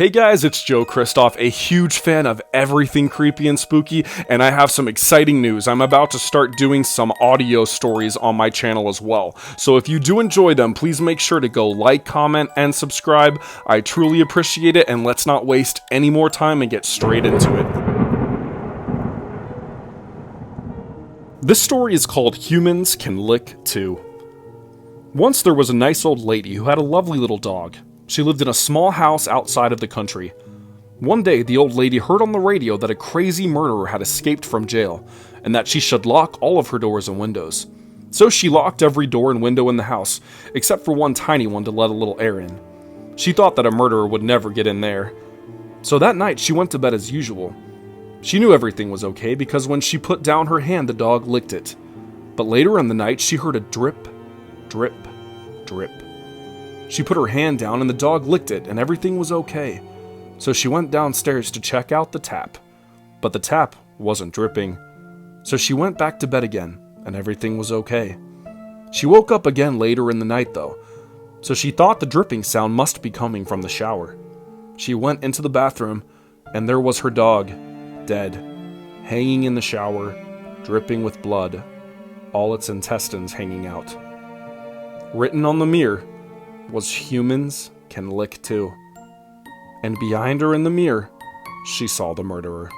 Hey guys, it's Joe Kristoff, a huge fan of everything creepy and spooky, and I have some exciting news. I'm about to start doing some audio stories on my channel as well. So if you do enjoy them, please make sure to go like, comment, and subscribe. I truly appreciate it, and let's not waste any more time and get straight into it. This story is called Humans Can Lick Too. Once there was a nice old lady who had a lovely little dog. She lived in a small house outside of the country. One day, the old lady heard on the radio that a crazy murderer had escaped from jail, and that she should lock all of her doors and windows. So she locked every door and window in the house, except for one tiny one to let a little air in. She thought that a murderer would never get in there. So that night, she went to bed as usual. She knew everything was okay because when she put down her hand, the dog licked it. But later in the night, she heard a drip, drip, drip. She put her hand down and the dog licked it and everything was okay. So she went downstairs to check out the tap. But the tap wasn't dripping. So she went back to bed again and everything was okay. She woke up again later in the night though. So she thought the dripping sound must be coming from the shower. She went into the bathroom and there was her dog, dead, hanging in the shower, dripping with blood, all its intestines hanging out. Written on the mirror was "Humans Can Lick Too." And behind her in the mirror, she saw the murderer.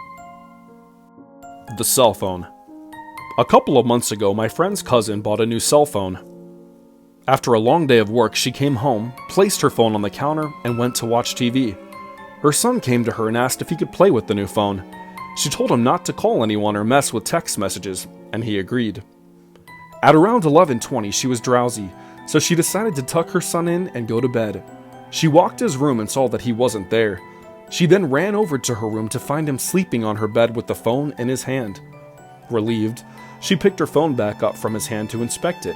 The cell phone. A couple of months ago, my friend's cousin bought a new cell phone. After a long day of work, she came home, placed her phone on the counter, and went to watch TV. Her son came to her and asked if he could play with the new phone. She told him not to call anyone or mess with text messages, and he agreed. At around 11:20, she was drowsy, so she decided to tuck her son in and go to bed. She walked to his room and saw that he wasn't there. She then ran over to her room to find him sleeping on her bed with the phone in his hand. Relieved, she picked her phone back up from his hand to inspect it.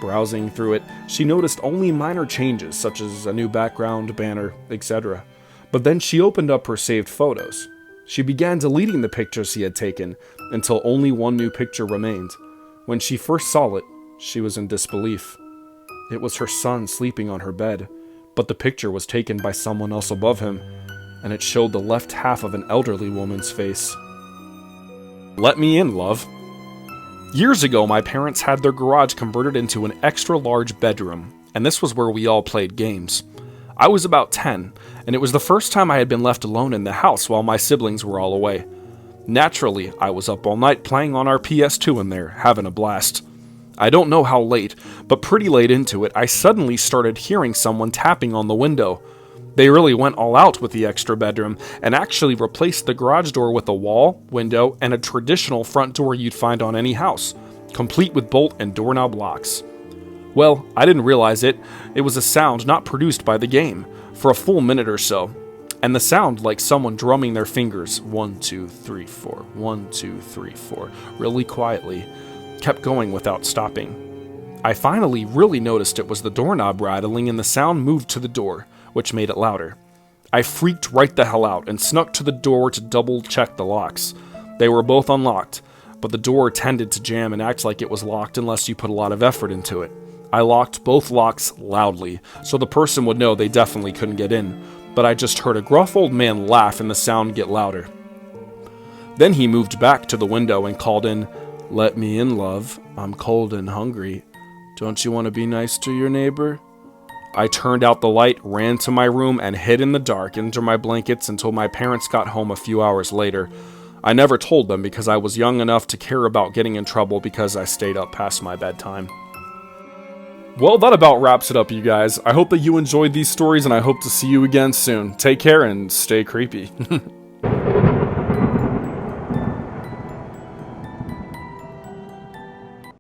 Browsing through it, she noticed only minor changes such as a new background, banner, etc. But then she opened up her saved photos. She began deleting the pictures he had taken until only one new picture remained. When she first saw it, she was in disbelief. It was her son sleeping on her bed, but the picture was taken by someone else above him, and it showed the left half of an elderly woman's face. Let me in, love. Years ago, my parents had their garage converted into an extra-large bedroom, and this was where we all played games. I was about 10, and it was the first time I had been left alone in the house while my siblings were all away. Naturally, I was up all night playing on our PS2 in there, having a blast. I don't know how late, but pretty late into it, I suddenly started hearing someone tapping on the window. They really went all out with the extra bedroom, and actually replaced the garage door with a wall, window, and a traditional front door you'd find on any house, complete with bolt and doorknob locks. Well, I didn't realize it. It was a sound not produced by the game, for a full minute or so. And the sound like someone drumming their fingers, 1, 2, 3, 4, 1, 2, 3, 4, really quietly, kept going without stopping. I finally really noticed it was the doorknob rattling and the sound moved to the door, which made it louder. I freaked right the hell out and snuck to the door to double check the locks. They were both unlocked, but the door tended to jam and act like it was locked unless you put a lot of effort into it. I locked both locks loudly, so the person would know they definitely couldn't get in, but I just heard a gruff old man laugh and the sound get louder. Then he moved back to the window and called in, "Let me in, love. I'm cold and hungry. Don't you want to be nice to your neighbor?" I turned out the light, ran to my room, and hid in the dark under my blankets until my parents got home a few hours later. I never told them because I was young enough to care about getting in trouble because I stayed up past my bedtime. Well, that about wraps it up, you guys. I hope that you enjoyed these stories, and I hope to see you again soon. Take care and stay creepy.